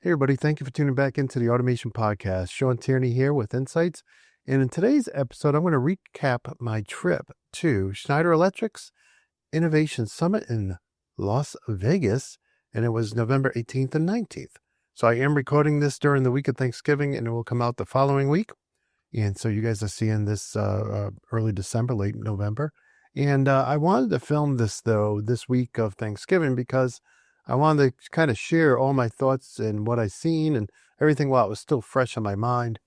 Hey, everybody. Thank you for tuning back into the Automation Podcast. Sean Tierney here with Insights. And in today's episode, I'm going to recap my trip to Schneider Electric's Innovation Summit in Las Vegas, and it was November 18th and 19th. So I am recording this during the week of Thanksgiving, and it will come out the following week. And so you guys are seeing this early December, late November. And I wanted to film this, though, this week of Thanksgiving because I wanted to kind of share all my thoughts and what I've seen and everything while it was still fresh on my mind.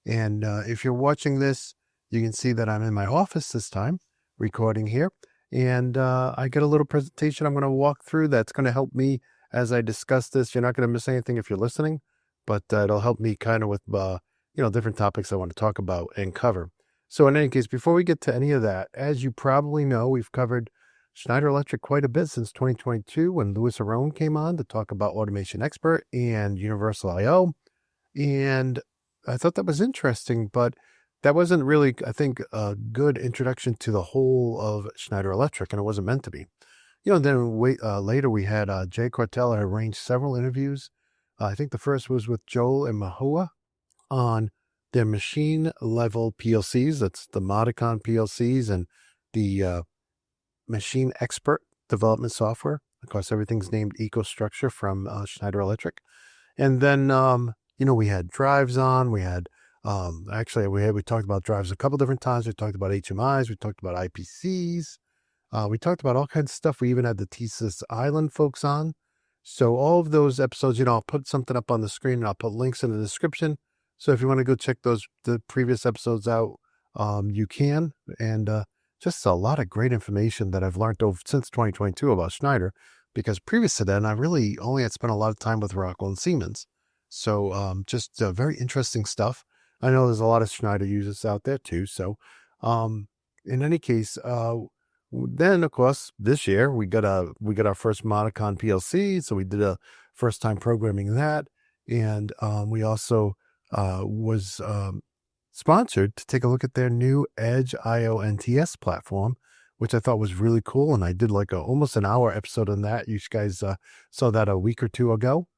And if you're watching this, you can see that I'm in my office this time, recording here. And I got a little presentation I'm going to walk through that's going to help me as I discuss this. You're not going to miss anything if you're listening, but it'll help me kind of with different topics I want to talk about and cover. So in any case, before we get to any of that, as you probably know, we've covered Schneider Electric quite a bit since 2022 when Louis Arone came on to talk about Automation Expert and Universal I/O. And I thought that was interesting, but that wasn't really, I think, a good introduction to the whole of Schneider Electric, and it wasn't meant to be. Then later we had Jay Cortella arranged several interviews. I think the first was with Joel and Mahua on their machine level PLCs. That's the Modicon PLCs and the Machine Expert development software. Of course, everything's named EcoStruxure from Schneider Electric. And then, we had drives on. We had, we talked about drives a couple different times. We talked about HMIs. We talked about IPCs. We talked about all kinds of stuff. We even had the TSYS Island folks on. So all of those episodes, I'll put something up on the screen and I'll put links in the description. So if you want to go check the previous episodes out, you can. And just a lot of great information that I've learned since 2022 about Schneider, because previous to then, I really only had spent a lot of time with Rockwell and Siemens. So just very interesting stuff. I know there's a lot of Schneider users out there too. So in any case, then of course this year we got our first Modicon PLC, so we did a first time programming that, and we also was sponsored to take a look at their new Edge IO NTS platform, which I thought was really cool. And I did like almost an hour episode on that. You guys saw that a week or two ago.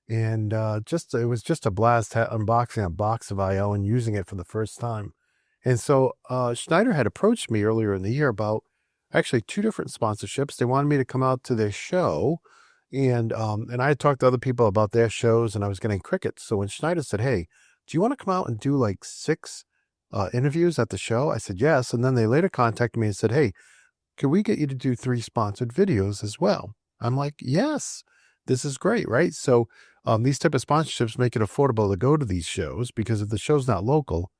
And it was just a blast unboxing a box of IO and using it for the first time. And so Schneider had approached me earlier in the year about actually two different sponsorships. They wanted me to come out to their show. And I had talked to other people about their shows, and I was getting crickets. So when Schneider said, "Hey, do you want to come out and do like 6 interviews at the show?" I said, yes. And then they later contacted me and said, "Hey, can we get you to do 3 sponsored videos as well?" I'm like, yes, this is great, right? So these type of sponsorships make it affordable to go to these shows, because if the show's not local,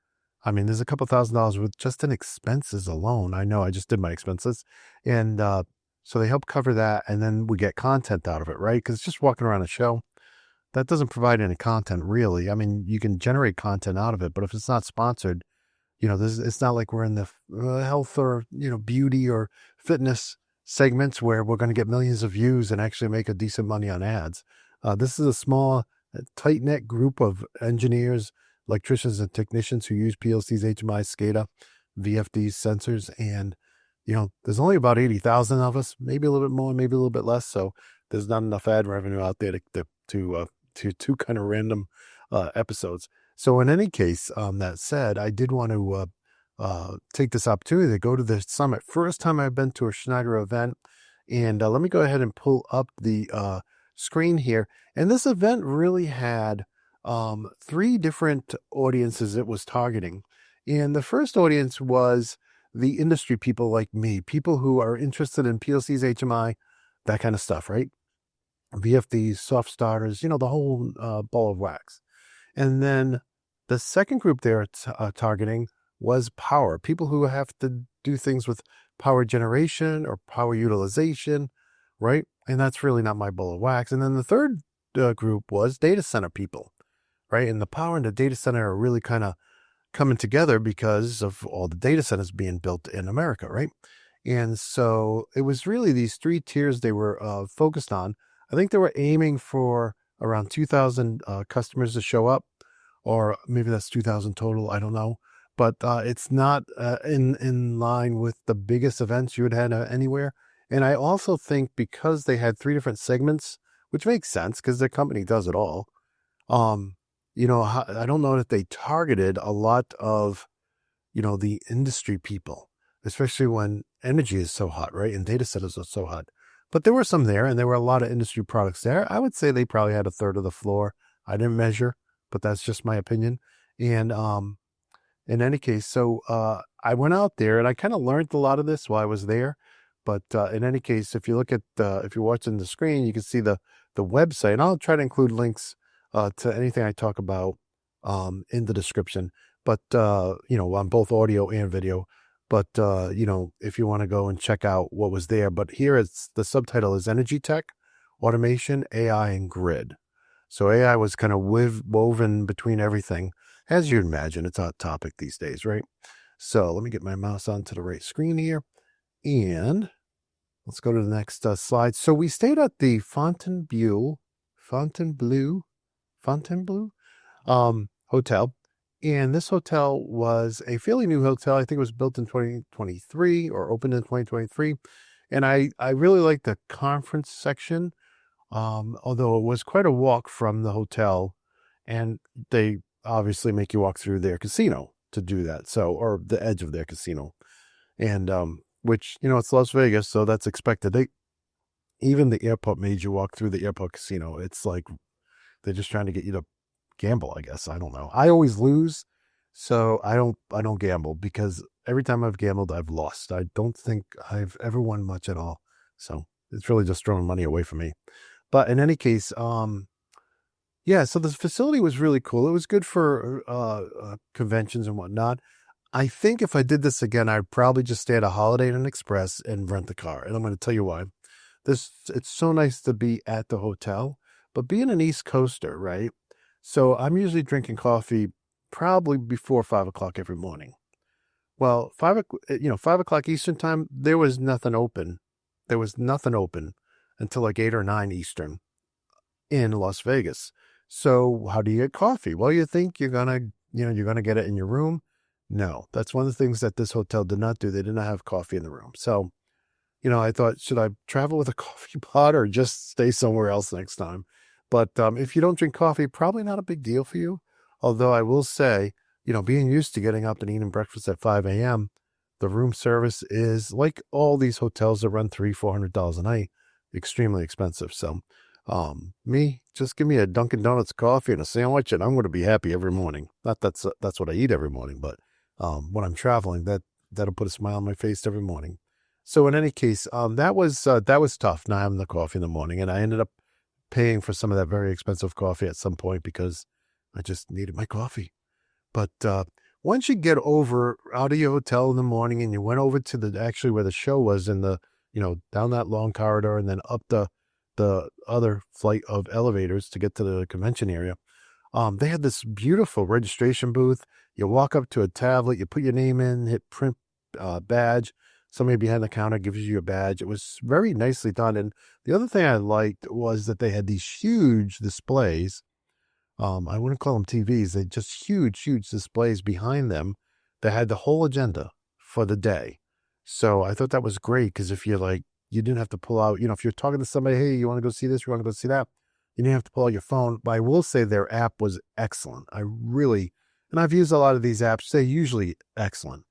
I mean, there's a couple $1,000s with just in expenses alone. I know I just did my expenses. And so they help cover that, and then we get content out of it, right? Because just walking around a show, that doesn't provide any content really. I mean, you can generate content out of it, but if it's not sponsored, it's not like we're in the health or, beauty or fitness segments where we're going to get millions of views and actually make a decent money on ads. This is a small, tight-knit group of engineers, electricians, and technicians who use PLCs, HMIs, SCADA, VFDs, sensors, and there's only about 80,000 of us, maybe a little bit more, maybe a little bit less. So there's not enough ad revenue out there to two kind of random episodes. So in any case, that said, I did want to take this opportunity to go to the summit. First time I've been to a Schneider event. And let me go ahead and pull up the screen here. And this event really had 3 different audiences it was targeting. And the first audience was the industry people like me, people who are interested in PLCs, HMI, that kind of stuff, right? VFDs, soft starters, the whole ball of wax. And then the second group they're targeting was power, people who have to do things with power generation or power utilization, right? And that's really not my ball of wax. And then the third group was data center people, right? And the power and the data center are really kind of coming together because of all the data centers being built in America, right? And so it was really these 3 tiers they were focused on. I think they were aiming for around 2,000 customers to show up, or maybe that's 2,000 total. I don't know. But it's not in line with the biggest events you would have anywhere. And I also think because they had 3 different segments, which makes sense because their company does it all, Um, I don't know that they targeted a lot of, the industry people, especially when energy is so hot, right? And data centers are so hot. But there were some there, and there were a lot of industry products there. I would say they probably had a third of the floor. I didn't measure, but that's just my opinion. And in any case, so I went out there and I kind of learned a lot of this while I was there. But in any case, if you look at if you're watching the screen, you can see the website, and I'll try to include links to anything I talk about in the description. But on both audio and video. But if you want to go and check out what was there, but here it's the subtitle is Energy Tech, Automation, AI, and Grid. So AI was kind of woven between everything. As you'd imagine, it's a hot topic these days, right? So let me get my mouse onto the right screen here. And let's go to the next slide. So we stayed at the Fontainebleau hotel. And this hotel was a fairly new hotel. I think it was built in 2023 or opened in 2023. And I really like the conference section, although it was quite a walk from the hotel. And they obviously make you walk through their casino to do that. So, or the edge of their casino. And which, it's Las Vegas, so that's expected. Even the airport made you walk through the airport casino. It's like they're just trying to get you to gamble, I guess. I don't know. I always lose, so I don't gamble because every time I've gambled, I've lost. I don't think I've ever won much at all. So it's really just throwing money away from me. But in any case, yeah, so the facility was really cool. It was good for conventions and whatnot. I think if I did this again, I'd probably just stay at a Holiday Inn Express and rent the car. And I'm going to tell you why. It's so nice to be at the hotel, but being an East Coaster, right? So I'm usually drinking coffee probably before 5 o'clock every morning. Well, 5 o'clock Eastern time, there was nothing open. There was nothing open until like 8 or 9 Eastern in Las Vegas. So how do you get coffee? Well, you think you're gonna get it in your room. No, that's one of the things that this hotel did not do. They did not have coffee in the room. So, I thought, should I travel with a coffee pot or just stay somewhere else next time? But if you don't drink coffee, probably not a big deal for you. Although I will say, being used to getting up and eating breakfast at 5 a.m., the room service is like all these hotels that run $300-400 a night, extremely expensive. So just give me a Dunkin' Donuts coffee and a sandwich, and I'm going to be happy every morning. Not that's what I eat every morning, but when I'm traveling, that'll put a smile on my face every morning. So in any case, that was tough not having the coffee in the morning, and I ended up paying for some of that very expensive coffee at some point because I just needed my coffee. But once you get out of your hotel in the morning and you went over to actually where the show was in the, down that long corridor and then up the other flight of elevators to get to the convention area, they had this beautiful registration booth. You walk up to a tablet, you put your name in, hit print badge. Somebody behind the counter gives you a badge. It was very nicely done. And the other thing I liked was that they had these huge displays. I wouldn't call them TVs. They just huge displays behind them that had the whole agenda for the day. So I thought that was great because if you're like, you didn't have to pull out, if you're talking to somebody, hey, you want to go see this? You want to go see that? You didn't have to pull out your phone. But I will say their app was excellent. And I've used a lot of these apps. They're usually excellent.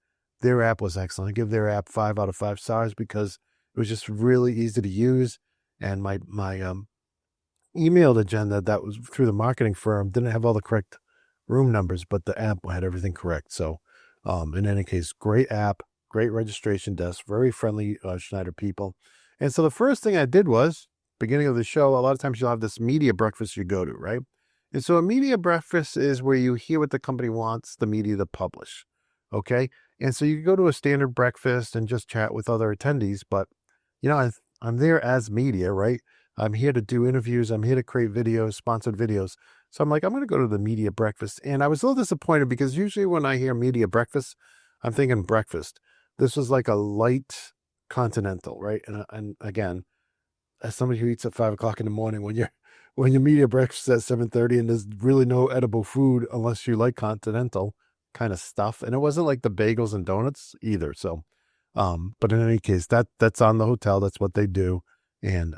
Their app was excellent. I give their app 5 out of 5 stars because it was just really easy to use. And my emailed agenda that was through the marketing firm didn't have all the correct room numbers, but the app had everything correct. So in any case, great app, great registration desk, very friendly Schneider people. And so the first thing I did was, beginning of the show, a lot of times you'll have this media breakfast you go to, right? And so a media breakfast is where you hear what the company wants the media to publish, okay? And so you can go to a standard breakfast and just chat with other attendees, but, I'm there as media, right? I'm here to do interviews. I'm here to create videos, sponsored videos. So I'm like, I'm going to go to the media breakfast. And I was a little disappointed because usually when I hear media breakfast, I'm thinking breakfast. This was like a light continental, right? And again, as somebody who eats at 5 o'clock in the morning, when your media breakfast at 7:30 and there's really no edible food unless you like continental kind of stuff. And it wasn't like the bagels and donuts either. So, but in any case, that's on the hotel. That's what they do. And,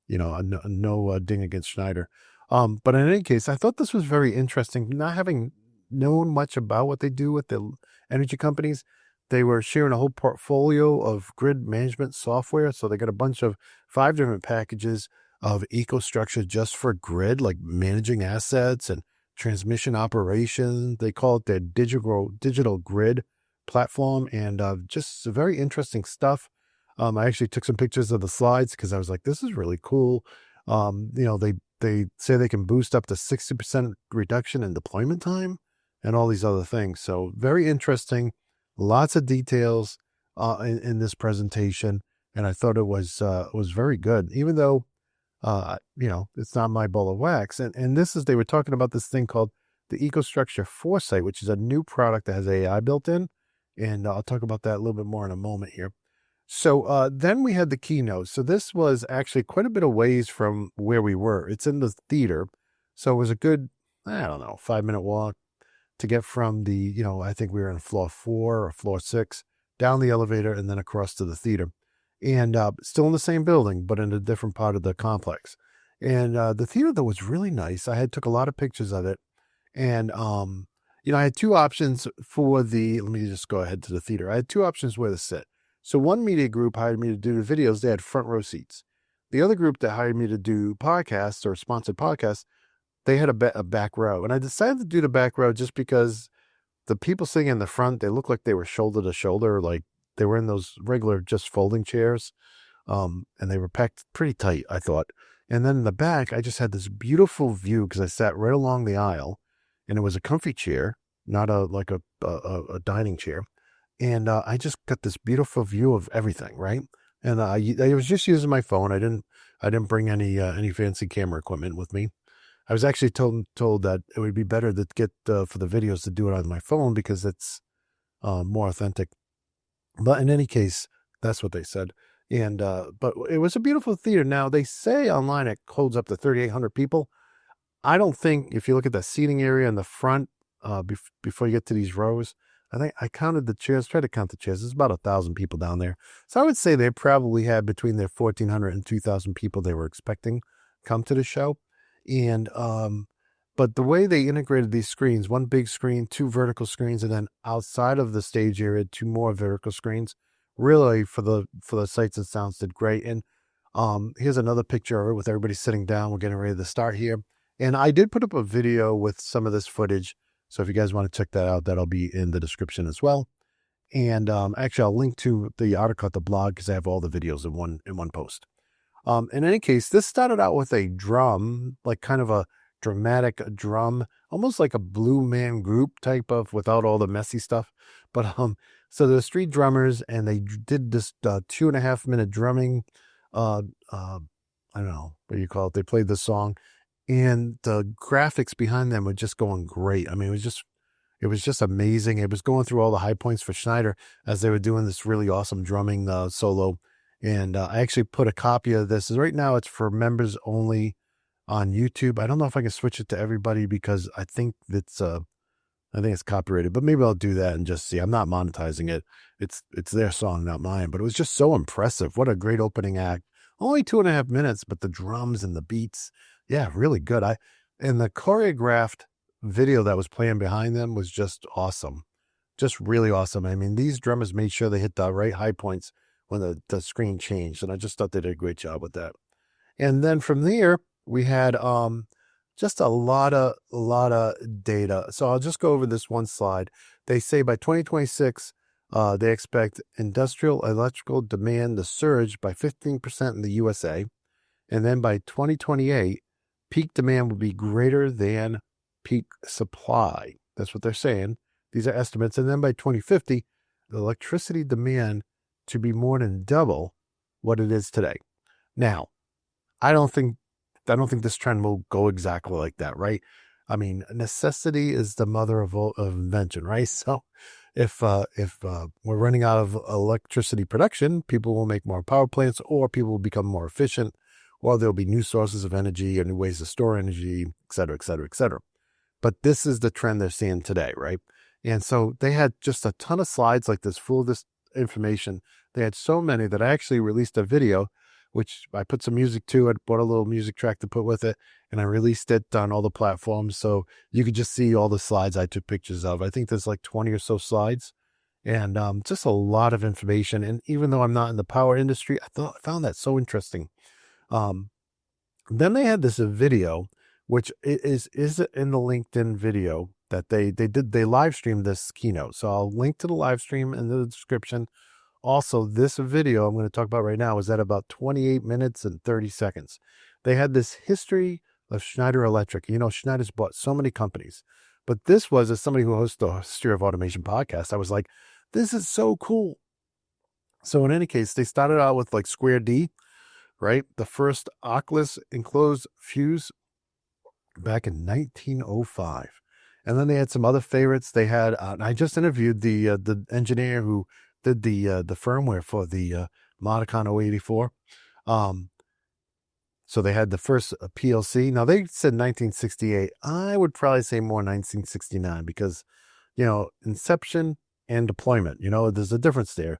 no ding against Schneider. But in any case, I thought this was very interesting. Not having known much about what they do with the energy companies, they were sharing a whole portfolio of grid management software. So they got a bunch of 5 different packages of EcoStruxure just for grid, like managing assets and transmission operations. They call it their digital grid platform, and just very interesting stuff. I actually took some pictures of the slides because I was like, this is really cool. They say they can boost up to 60% reduction in deployment time and all these other things. So very interesting. Lots of details in this presentation, and I thought it was very good, even though it's not my ball of wax. And they were talking about this thing called the EcoStruxure Foresight, which is a new product that has AI built in. And I'll talk about that a little bit more in a moment here. So then we had the keynote. So this was actually quite a bit of ways from where we were. It's in the theater. So it was a good, 5-minute walk to get from I think we were on floor 4 or floor 6, down the elevator and then across to the theater. And still in the same building, but in a different part of the complex. And the theater, though, was really nice. I took a lot of pictures of it. And, I had 2 options let me just go ahead to the theater. I had 2 options where to sit. So one media group hired me to do the videos. They had front row seats. The other group that hired me to do podcasts or sponsored podcasts, they had a back row. And I decided to do the back row just because the people sitting in the front, they looked like they were shoulder to shoulder, like they were in those regular just folding chairs. And they were packed pretty tight, I thought. And then in the back, I just had this beautiful view because I sat right along the aisle, and it was a comfy chair, not a dining chair. And I just got this beautiful view of everything, right? And I was just using my phone. I didn't bring any fancy camera equipment with me. I was actually told that it would be better to get for the videos to do it on my phone because it's more authentic. But in any case, that's what they said. And but it was a beautiful theater. Now they say online it holds up to 3,800 people. I don't think, if you look at the seating area in the front before you get to these rows, I think I counted the chairs, tried to count the chairs. There's about 1,000 people down there. So I would say they probably had between their 1,400 and 2,000 people they were expecting come to the show. And, but the way they integrated these screens, 1 big screen, 2 vertical screens, and then outside of the stage area, 2 more vertical screens, really for the sights and sounds did great. And here's another picture of it with everybody sitting down. We're getting ready to start here. And I did put up a video with some of this footage. So if you guys want to check that out, that'll be in the description as well. And actually, I'll link to the article at the blog because I have all the videos in one post. In any case, this started out with a drum, like kind of a dramatic drum, almost like a Blue Man Group type of, without all the messy stuff. But so there's 3 drummers, and they did this 2.5-minute drumming. I don't know what you call it. They played the song. And the graphics behind them were just going great. I mean, it was just amazing. It was going through all the high points for Schneider as they were doing this really awesome drumming solo. And I actually put a copy of this. Right now, it's for members only on YouTube. I don't know if I can switch it to everybody because I think it's copyrighted. But maybe I'll do that and just see. I'm not monetizing it. It's their song, not mine. But it was just so impressive. What a great opening act. Only 2.5 minutes, but the drums and the beats. Yeah, really good. And the choreographed video that was playing behind them was just awesome. Just really awesome. I mean, these drummers made sure they hit the right high points when the screen changed. And I just thought they did a great job with that. And then from there, we had just a lot of data. So I'll just go over this one slide. They say by 2026, they expect industrial electrical demand to surge by 15% in the USA. And then by 2028, peak demand will be greater than peak supply. That's what they're saying. These are estimates. And then by 2050, the electricity demand to be more than double what it is today. Now, I don't think this trend will go exactly like that, right? I mean, necessity is the mother of invention, right? So if we're running out of electricity production, people will make more power plants, or people will become more efficient, or there'll be new sources of energy or new ways to store energy, et cetera, et cetera, et cetera. But this is the trend they're seeing today, right? And so they had just a ton of slides like this full of this information. They had so many that I actually released a video which I put some music to. I bought a little music track to put with it, and I released it on all the platforms. So you could just see all the slides I took pictures of. I think there's like 20 or so slides, and just a lot of information. And even though I'm not in the power industry, I found that so interesting. Um, then they had this video, which is in the LinkedIn video that they live streamed this keynote. So I'll link to the live stream in the description. Also, this video I'm going to talk about right now is at about 28 minutes and 30 seconds. They had this history of Schneider Electric. You know, Schneider's bought so many companies, but this was, as somebody who hosts the History of Automation podcast, I was like, this is so cool. So in any case, they started out with like Square D, right? The first arcless enclosed fuse back in 1905. And then they had some other favorites. They had, and I just interviewed the engineer who did the firmware for the Modicon 084. So they had the first PLC. Now they said 1968. I would probably say more 1969 because, you know, inception and deployment, you know, there's a difference there.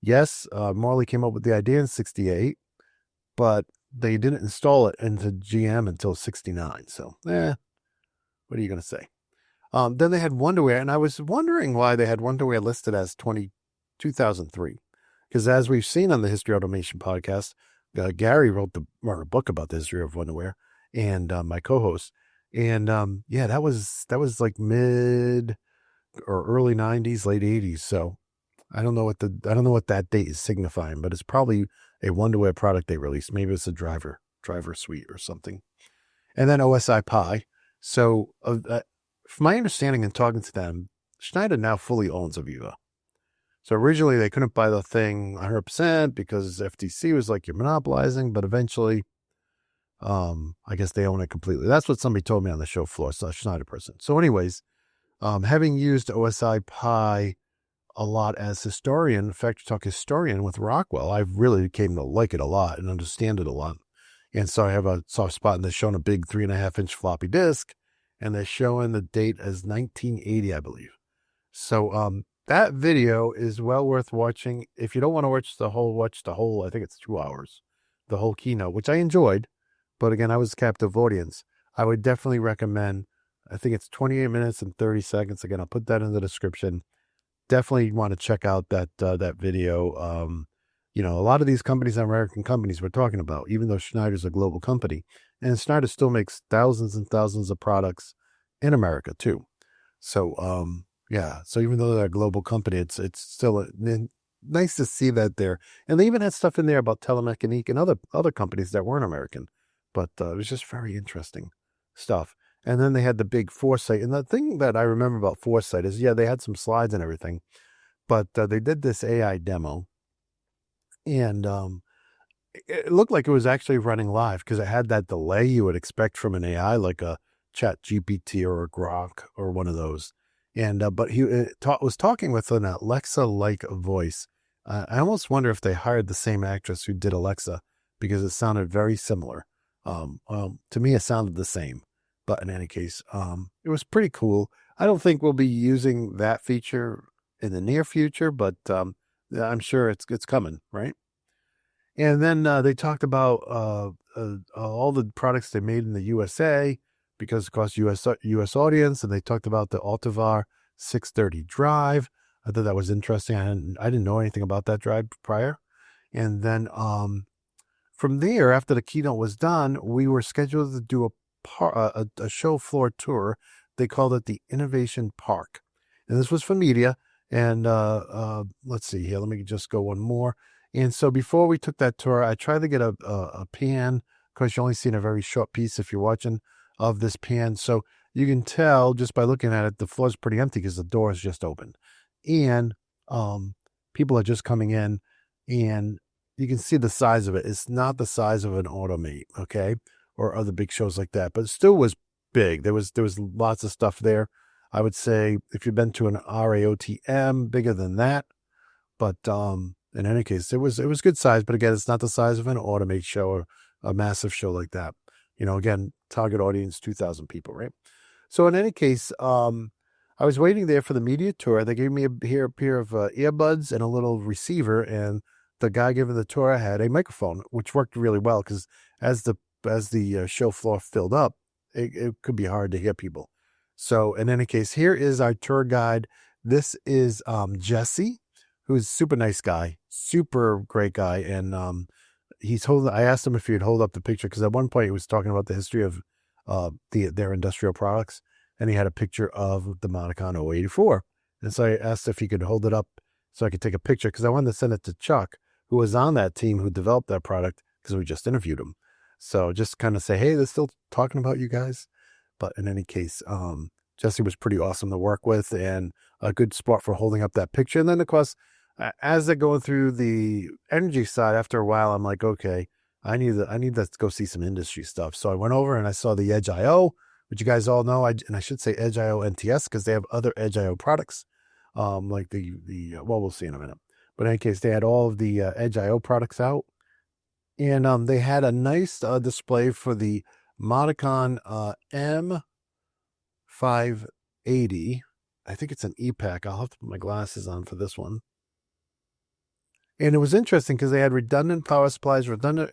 Yes, Morley came up with the idea in 68, but they didn't install it into GM until 69. So, what are you going to say? Then they had Wonderware, and I was wondering why they had Wonderware listed as 2003. Because as we've seen on the History Automation podcast, Gary wrote a book about the history of Wonderware, and my co-host. And yeah, that was like mid or early 90s, late 80s. So I don't know what that date is signifying, but it's probably a Wonderware product they released. Maybe it's a driver suite or something. And then OSI Pi. So from my understanding and talking to them, Schneider now fully owns Aviva. So originally they couldn't buy the thing 100% because FTC was like, you're monopolizing, but eventually, I guess they own it completely. That's what somebody told me on the show floor, so a Schneider person. So anyways, having used OSI Pi a lot as historian, in fact, talk historian with Rockwell, I really came to like it a lot and understand it a lot. And so I have a soft spot, and they're showing a big 3.5-inch floppy disk, and they're showing the date as 1980, I believe. So that video is well worth watching. If you don't want to watch the whole, I think it's 2 hours, the whole keynote, which I enjoyed. But again, I was a captive audience. I would definitely recommend, I think it's 28 minutes and 30 seconds. Again, I'll put that in the description. Definitely want to check out that video. You know, a lot of these companies are American companies we're talking about, even though Schneider's a global company. And Schneider still makes thousands and thousands of products in America too. So, yeah. So even though they're a global company, it's still nice to see that there. And they even had stuff in there about Telemechanique and other companies that weren't American. But it was just very interesting stuff. And then they had the big Foresight. And the thing that I remember about Foresight is, yeah, they had some slides and everything, but they did this AI demo. And it looked like it was actually running live because it had that delay you would expect from an AI, like a Chat GPT or a Grok or one of those. And but he was talking with an Alexa-like voice. I almost wonder if they hired the same actress who did Alexa because it sounded very similar. To me, it sounded the same. But in any case, it was pretty cool. I don't think we'll be using that feature in the near future, but I'm sure it's coming, right? And then they talked about all the products they made in the USA because it costs US audience, and they talked about the Altivar 630 drive. I thought that was interesting. I didn't know anything about that drive prior. And then from there, after the keynote was done, we were scheduled to do a show floor tour. They called it the Innovation Park. And this was for media. And let's see here. Let me just go one more. And so before we took that tour, I tried to get a pan, because you're only seeing a very short piece if you're watching of this pan. So you can tell just by looking at it, the floor is pretty empty because the door is just open. And people are just coming in, and you can see the size of it. It's not the size of an Automate, okay, or other big shows like that, but it still was big. There was lots of stuff there. I would say if you've been to an RAOTM, bigger than that. But in any case, it was good size. But again, it's not the size of an Automate show or a massive show like that. You know, again, target audience 2,000 people, right? So in any case, I was waiting there for the media tour. They gave me a pair of earbuds and a little receiver, and the guy giving the tour had a microphone, which worked really well because as the show floor filled up, it could be hard to hear people. So in any case, here is our tour guide. This is Jesse, who's a super nice guy, super great guy. And I asked him if he'd hold up the picture because at one point he was talking about the history of their industrial products. And he had a picture of the Monicon 084. And so I asked if he could hold it up so I could take a picture because I wanted to send it to Chuck, who was on that team who developed that product because we just interviewed him. So just kind of say, hey, they're still talking about you guys. But in any case, Jesse was pretty awesome to work with and a good spot for holding up that picture. And then, of course, as they're going through the energy side, after a while, I'm like, okay, I need to go see some industry stuff. So I went over and I saw the Edge IO, which you guys all know. And I should say Edge IO NTS because they have other Edge IO products, like well, we'll see in a minute. But in any case, they had all of the Edge IO products out. And they had a nice display for the Monicon M580. I think it's an E-Pack. I'll have to put my glasses on for this one. And it was interesting because they had redundant power supplies, redundant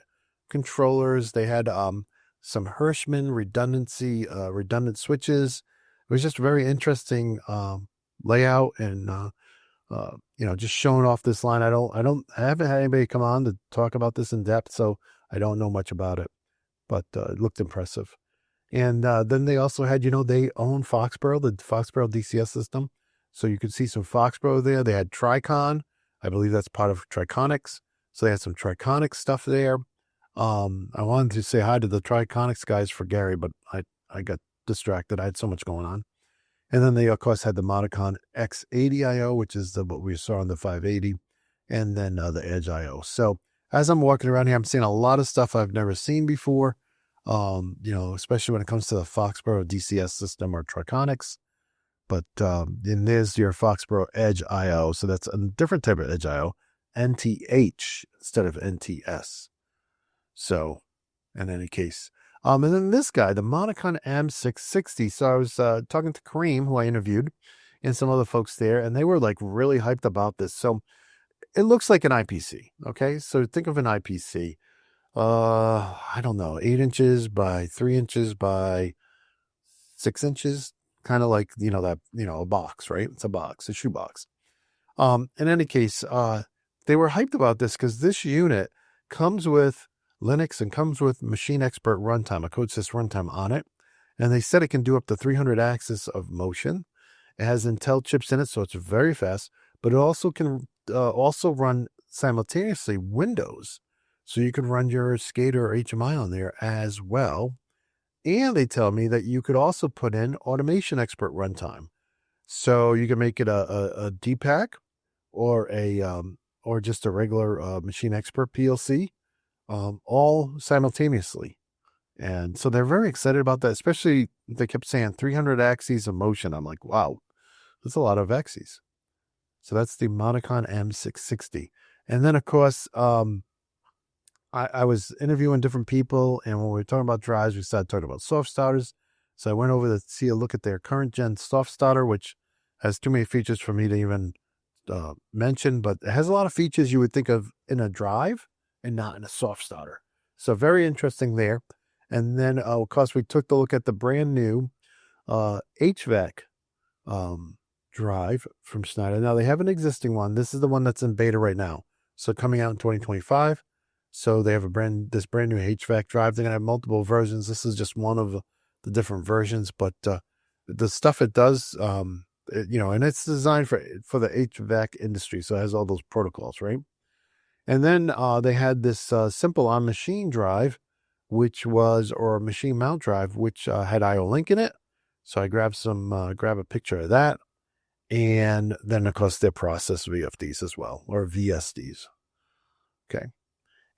controllers. They had some Hirschman redundant switches. It was just very interesting layout and just showing off this line. I haven't had anybody come on to talk about this in depth, so I don't know much about it, but it looked impressive. And then they also had, they own Foxborough, the Foxborough DCS system. So you could see some Foxborough there. They had Tricon. I believe that's part of Triconics. So they had some Triconics stuff there. I wanted to say hi to the Triconics guys for Gary, but I got distracted. I had so much going on. And then they, of course, had the Monicon X80 IO, which is what we saw on the 580, and then the Edge IO. So as I'm walking around here, I'm seeing a lot of stuff I've never seen before, especially when it comes to the Foxborough DCS system or Triconics. But then there's your Foxborough Edge IO. So that's a different type of Edge IO, NTH instead of NTS. So in any case, and then this guy, the Monicon M660. So I was talking to Kareem, who I interviewed, and some other folks there, and they were like really hyped about this. So it looks like an IPC. Okay. So think of an IPC. I don't know, 8 inches by 3 inches by 6 inches. Kind of like, a box, right? It's a box, a shoebox. In any case, they were hyped about this because this unit comes with Linux and comes with Machine Expert runtime, a CodeSys runtime on it. And they said it can do up to 300 axis of motion. It has Intel chips in it, so it's very fast, but it also can also run simultaneously Windows. So you could run your SCADA or HMI on there as well. And they tell me that you could also put in Automation Expert runtime. So you can make it a DPAC or or just a regular Machine Expert PLC, all simultaneously. And so they're very excited about that, especially they kept saying 300 axes of motion. I'm like, wow, that's a lot of axes. So that's the Monicon M660. And then, of course, I was interviewing different people, and when we were talking about drives, we started talking about soft starters. So I went over to see a look at their current gen soft starter, which has too many features for me to even mention, but it has a lot of features you would think of in a drive and not in a soft starter. So very interesting there. And then, of course, we took a look at the brand new HVAC drive from Schneider. Now, they have an existing one. This is the one that's in beta right now. So coming out in 2025. So they have this brand new HVAC drive. They're going to have multiple versions. This is just one of the different versions, but the stuff it does, and it's designed for the HVAC industry. So it has all those protocols, right? And then they had this simple on-machine drive, or machine mount drive, which had IO Link in it. So I grabbed a picture of that. And then, of course, their process VFDs as well, or VSDs. Okay.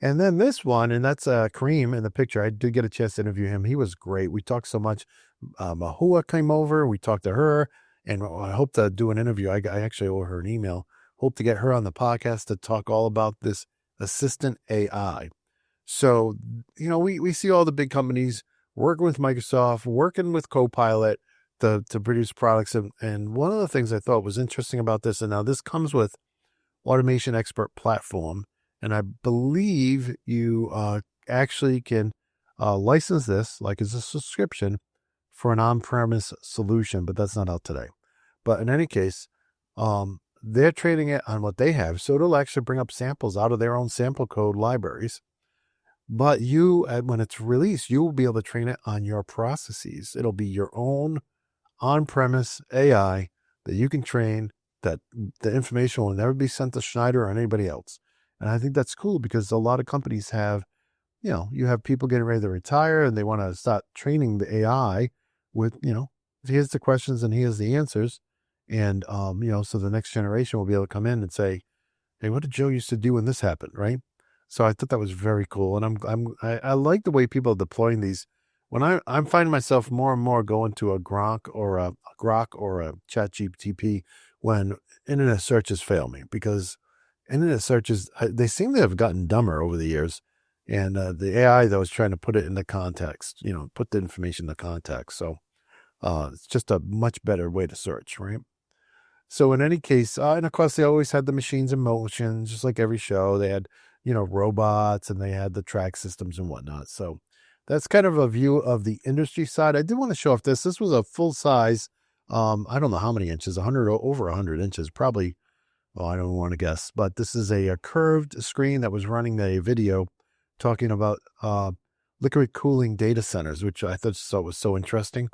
And then this one, and that's Kareem in the picture. I did get a chance to interview him. He was great. We talked so much. Mahua came over. We talked to her, and I hope to do an interview. I actually owe her an email. Hope to get her on the podcast to talk all about this assistant AI. So, we see all the big companies working with Microsoft, working with Copilot to produce products. And one of the things I thought was interesting about this, and now this comes with Automation Expert Platform, And I believe you actually can license this like as a subscription for an on-premise solution, but that's not out today. But in any case, they're trading it on what they have. So it'll actually bring up samples out of their own sample code libraries. But you, when it's released, you will be able to train it on your processes. It'll be your own on-premise AI that you can train, that the information will never be sent to Schneider or anybody else. And I think that's cool because a lot of companies have, you have people getting ready to retire and they want to start training the AI with, here's the questions and here's the answers. And, so the next generation will be able to come in and say, hey, what did Joe used to do when this happened? Right. So I thought that was very cool. And I like the way people are deploying these. When I'm finding myself more and more going to a Grok or a ChatGPT when internet searches fail me, because internet searches, they seem to have gotten dumber over the years. And the AI, though, is trying to put it into context, put the information into context. So it's just a much better way to search, right? So in any case, and of course, they always had the machines in motion, just like every show. They had, robots, and they had the track systems and whatnot. So that's kind of a view of the industry side. I did want to show off this. This was a full size, I don't know how many inches, over 100 inches, probably. Well, I don't want to guess, but this is a curved screen that was running a video talking about liquid cooling data centers, which I thought was so interesting.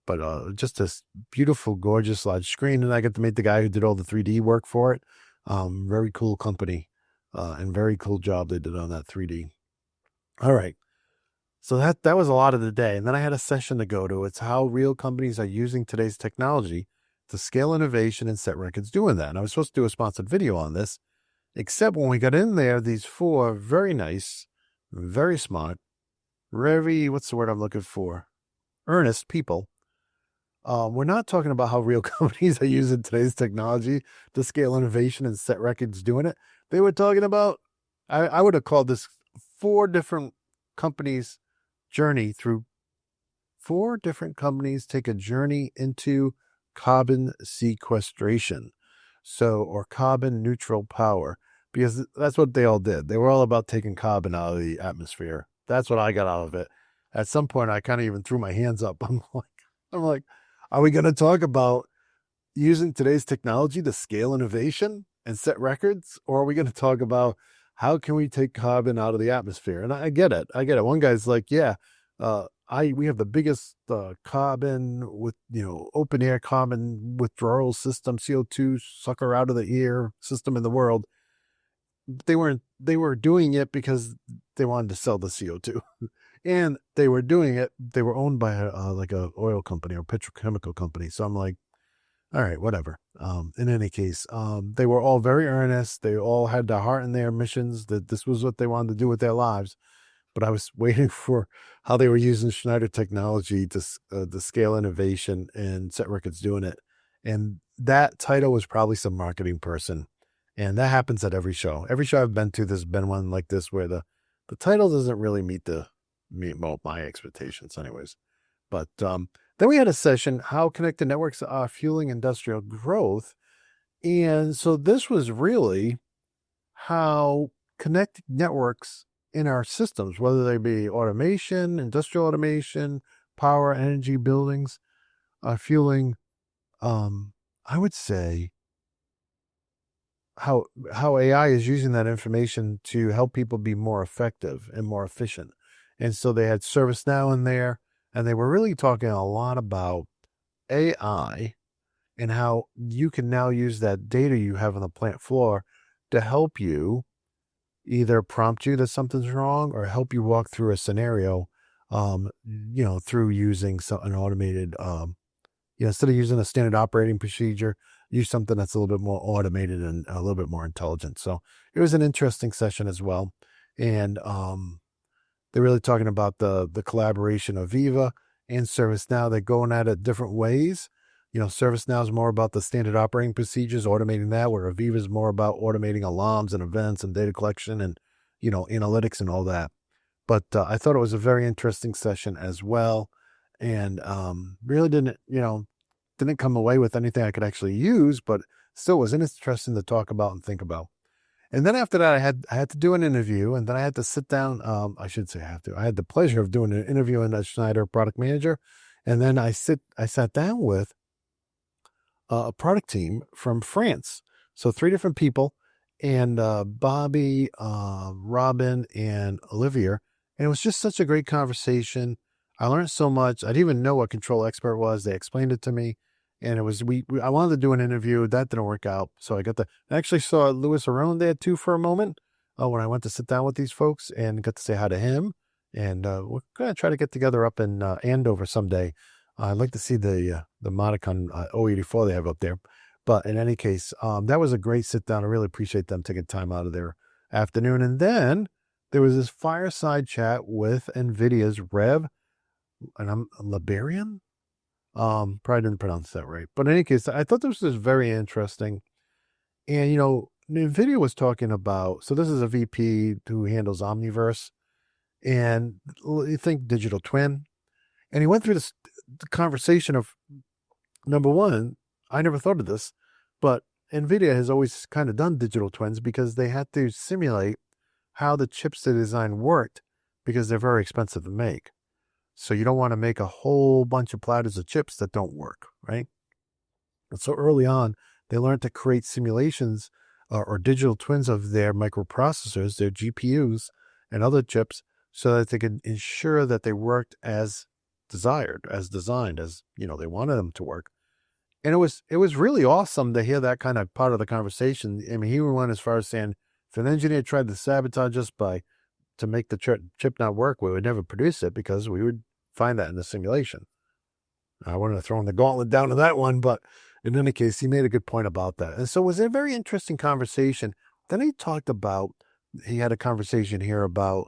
But just this beautiful, gorgeous large screen, and I got to meet the guy who did all the 3D work for it. Very cool company, and very cool job they did on that 3D. All right. So that was a lot of the day. And then I had a session to go to. It's how real companies are using today's technology to scale innovation and set records doing that. And I was supposed to do a sponsored video on this, except when we got in there, these four very nice, very smart, what's the word I'm looking for? Earnest people. We're not talking about how real companies are using today's technology to scale innovation and set records doing it. They were talking about, I would have called this 4 different companies journey through 4 different companies take a journey into carbon sequestration. Or carbon neutral power, because that's what they all did. They were all about taking carbon out of the atmosphere. That's what I got out of it. At some point, I kind of even threw my hands up. I'm like, are we going to talk about using today's technology to scale innovation and set records? Or are we going to talk about how can we take carbon out of the atmosphere? And I get it. One guy's like, yeah, we have the biggest carbon with, open air carbon withdrawal system, CO2 sucker out of the air system in the world. They were doing it because they wanted to sell the CO2. And they were doing it. They were owned by like a oil company or petrochemical company. So I'm like, all right, whatever. In any case, they were all very earnest. They all had their heart in their missions that this was what they wanted to do with their lives. But I was waiting for how they were using Schneider technology to scale innovation and set records doing it. And that title was probably some marketing person. And that happens at every show. Every show I've been to, there's been one like this where the title doesn't really meet my expectations anyways. But then we had a session, how connected networks are fueling industrial growth. And so this was really how connected networks in our systems, whether they be automation, industrial automation, power, energy, buildings, are fueling, I would say, how AI is using that information to help people be more effective and more efficient. And so they had ServiceNow in there, and they were really talking a lot about AI and how you can now use that data you have on the plant floor to help you either prompt you that something's wrong or help you walk through a scenario, through using an automated, instead of using a standard operating procedure, use something that's a little bit more automated and a little bit more intelligent. So it was an interesting session as well. And they're really talking about the collaboration of Viva and ServiceNow. They're going at it different ways. ServiceNow is more about the standard operating procedures, automating that, where Aviva is more about automating alarms and events and data collection and, analytics and all that. But I thought it was a very interesting session as well. And really didn't come away with anything I could actually use, but still was interesting to talk about and think about. And then after that, I had to do an interview, and then I had to sit down. I should say I had the pleasure of doing an interview in a Schneider product manager. And then I sat down with a product team from France. So 3 different people, and Bobby, Robin, and Olivier. And it was just such a great conversation. I learned so much. I didn't even know what Control Expert was. They explained it to me. And it was, I wanted to do an interview. That didn't work out. So I actually saw Louis Aron there too for a moment when I went to sit down with these folks and got to say hi to him. And we're going to try to get together up in Andover someday. I'd like to see the Modicon 084 they have up there. But in any case, that was a great sit down. I really appreciate them taking time out of their afternoon. And then there was this fireside chat with NVIDIA's Rev, and I'm Liberian. Probably didn't pronounce that right. But in any case, I thought this was very interesting. And, NVIDIA was talking about, so this is a VP who handles Omniverse, and you think digital twin. And he went through the conversation of, number one, I never thought of this, but NVIDIA has always kind of done digital twins because they had to simulate how the chips they design worked because they're very expensive to make. So you don't want to make a whole bunch of platters of chips that don't work, right? And so early on, they learned to create simulations or digital twins of their microprocessors, their GPUs, and other chips so that they could ensure that they worked as desired, as designed, as they wanted them to work. And it was really awesome to hear that kind of part of the conversation. I mean, he went as far as saying, if an engineer tried to sabotage us to make the chip not work, we would never produce it because we would find that in the simulation. I wanted to throw in the gauntlet down to that one, but in any case, he made a good point about that. And so it was a very interesting conversation. Then he had a conversation here about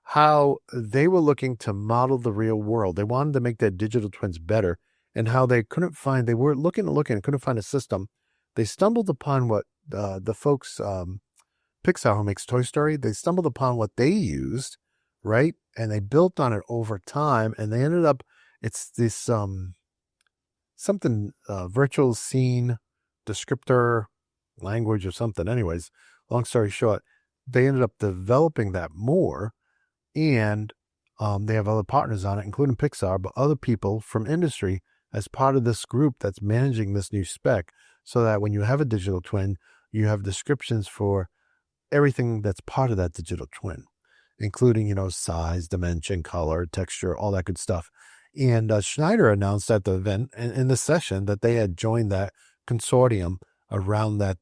how they were looking to model the real world. They wanted to make their digital twins better, and how they were looking and couldn't find a system. They stumbled upon what the folks, Pixar, who makes Toy Story, they stumbled upon what they used, right? And they built on it over time, and they ended up, it's this virtual scene descriptor language or something. Anyways, long story short, they ended up developing that more, and they have other partners on it, including Pixar, but other people from industry as part of this group that's managing this new spec, so that when you have a digital twin, you have descriptions for everything that's part of that digital twin, including, size, dimension, color, texture, all that good stuff. And Schneider announced at the event in the session that they had joined that consortium around that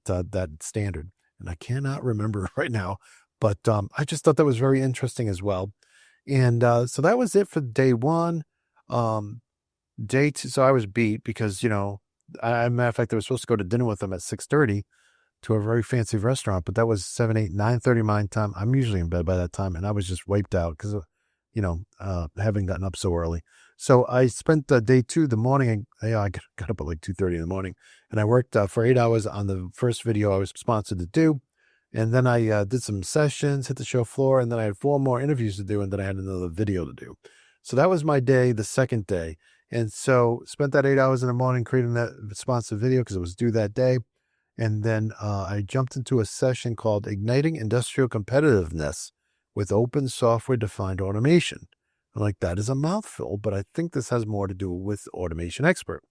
standard. And I cannot remember right now, but I just thought that was very interesting as well. And so that was it for day one. Day two, so I was beat because, matter of fact, I was supposed to go to dinner with them at 6:30 to a very fancy restaurant, but that was 7, 8, 9:30 my time. I'm usually in bed by that time, and I was just wiped out because of, having gotten up so early. So I spent day two, the morning, I got up at like 2:30 in the morning, and I worked for 8 hours on the first video I was sponsored to do. And then I did some sessions, hit the show floor, and then I had 4 more interviews to do, and then I had another video to do. So that was my day, the second day. And so spent that 8 hours in the morning creating that sponsored video because it was due that day. And then I jumped into a session called Igniting Industrial Competitiveness with Open Software Defined Automation. I'm like, that is a mouthful, but I think this has more to do with Automation Expert.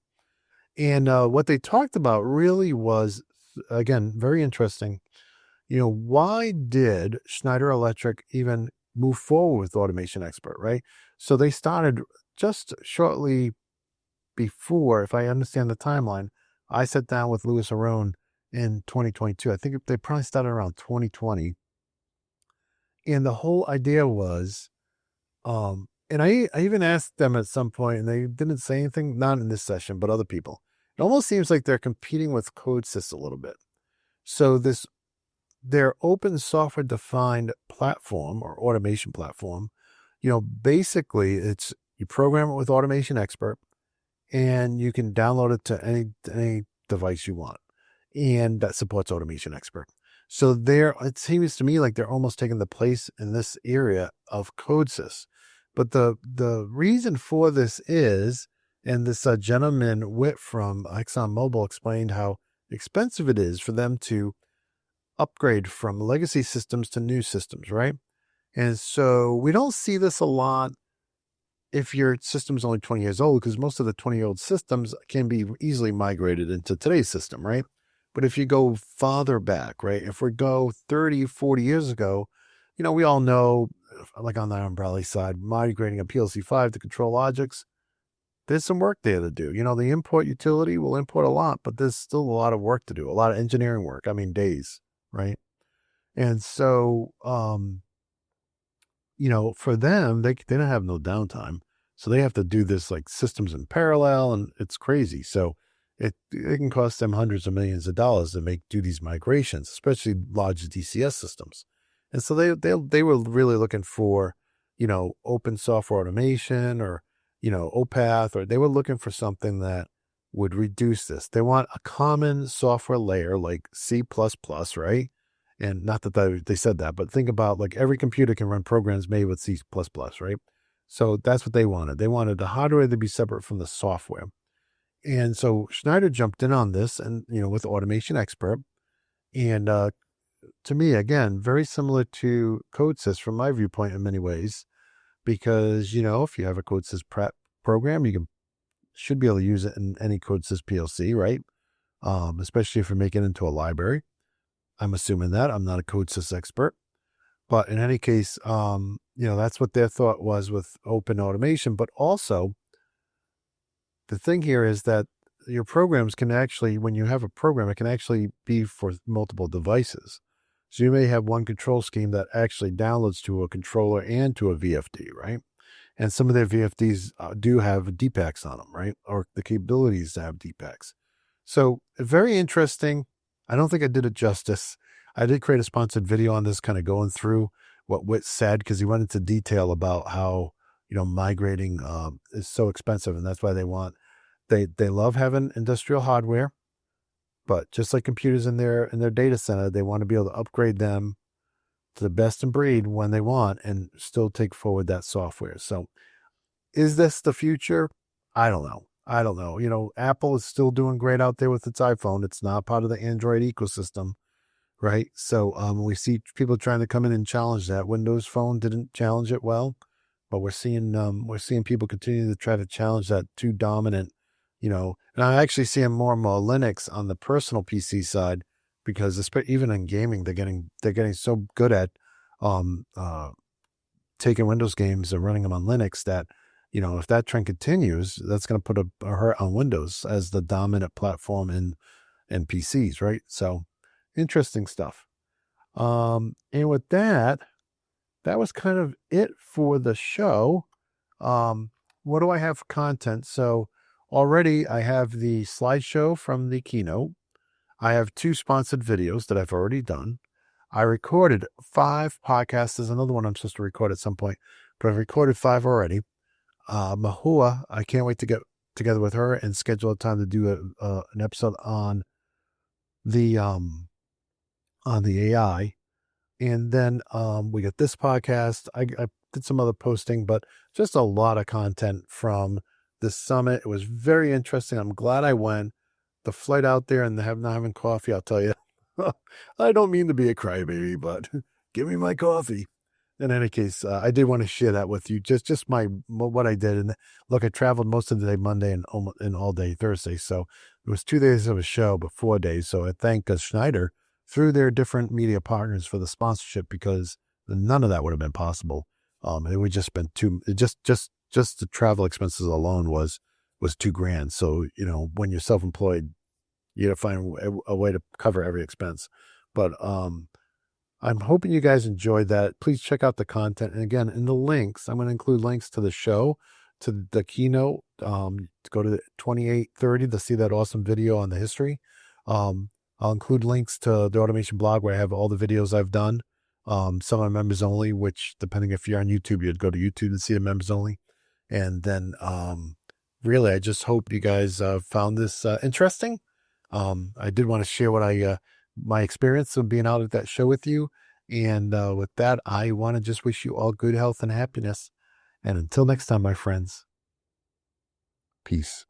And what they talked about really was, again, very interesting. Why did Schneider Electric even move forward with Automation Expert, right? So they started just shortly before, if I understand the timeline, I sat down with Louis Aron in 2022. I think they probably started around 2020. And the whole idea was, and I even asked them at some point, and they didn't say anything, not in this session, but other people. It almost seems like they're competing with CodeSys a little bit. So their open software defined platform or automation platform, basically you program it with Automation Expert, and you can download it to any device you want, and that supports Automation Expert. So it seems to me like they're almost taking the place in this area of CodeSys. But the reason for this is, and this gentleman Witt from ExxonMobil explained how expensive it is for them to upgrade from legacy systems to new systems, right? And so we don't see this a lot if your system's only 20 years old, because most of the 20-year-old systems can be easily migrated into today's system, right? But if you go farther back, right? If we go 30, 40 years ago, we all know, like on the umbrella side, migrating a PLC-5 to control logics, there's some work there to do. The import utility will import a lot, but there's still a lot of work to do, a lot of engineering work. I mean, days, right? And so, for them, they don't have no downtime. So they have to do this like systems in parallel, and it's crazy. So it can cost them hundreds of millions of dollars to do these migrations, especially large DCS systems. And so they were really looking for, open software automation or, OPath, or they were looking for something that would reduce this. They want a common software layer like C++, right? And not that they said that, but think about like every computer can run programs made with C++, right? So that's what they wanted. They wanted the hardware to be separate from the software. And so Schneider jumped in on this and, with Automation Expert. And to me, again, very similar to CodeSys from my viewpoint in many ways, because, if you have a CodeSys prep program, should be able to use it in any CodeSys PLC, right? Especially if you're making it into a library. I'm assuming that. I'm not a CodeSys expert. But in any case, that's what their thought was with open automation. But also, the thing here is that your programs can actually, when you have a program, it can actually be for multiple devices. So you may have one control scheme that actually downloads to a controller and to a VFD, right? And some of their VFDs do have DPACs on them, right? Or the capabilities to have DPACs. So very interesting. I don't think I did it justice. I did create a sponsored video on this, kind of going through what Witt said, because he went into detail about how, migrating is so expensive. And that's why they love having industrial hardware. But just like computers in their data center, they want to be able to upgrade them to the best in breed when they want and still take forward that software. So is this the future? I don't know. Apple is still doing great out there with its iPhone. It's not part of the Android ecosystem, right? So we see people trying to come in and challenge that. Windows Phone didn't challenge it well, but we're seeing people continue to try to challenge that too dominant, and I'm actually seeing more and more Linux on the personal PC side, because even in gaming, they're getting so good at taking Windows games and running them on Linux that, if that trend continues, that's going to put a hurt on Windows as the dominant platform in PCs, right? So interesting stuff. And with that was kind of it for the show. What do I have for content? So already I have the slideshow from the keynote. I have 2 sponsored videos that I've already done. I recorded 5 podcasts. There's another one I'm supposed to record at some point, but I've recorded 5 already. Mahua, I can't wait to get together with her and schedule a time to do an episode on the AI. And then we got this podcast. I did some other posting, but just a lot of content from this summit. It was very interesting. I'm glad I went. The flight out there and not having coffee, I'll tell you. I don't mean to be a crybaby, but give me my coffee. In any case, I did want to share that with you. Just what I did. And look, I traveled most of the day Monday and all day Thursday. So it was 2 days of a show, but 4 days. So I thank Schneider through their different media partners for the sponsorship, because none of that would have been possible. It would just been just the travel expenses alone was $2,000. So, when you're self-employed, you got to find a way to cover every expense. But I'm hoping you guys enjoyed that. Please check out the content. And again, in the links, I'm going to include links to the show, to the keynote, to go to 2830 to see that awesome video on the history. I'll include links to the Automation blog where I have all the videos I've done. Some are members only, which depending if you're on YouTube, you'd go to YouTube to see the members only. And then really, I just hope you guys found this interesting. I did want to share my experience of being out at that show with you. And with that, I want to just wish you all good health and happiness. And until next time, my friends, peace.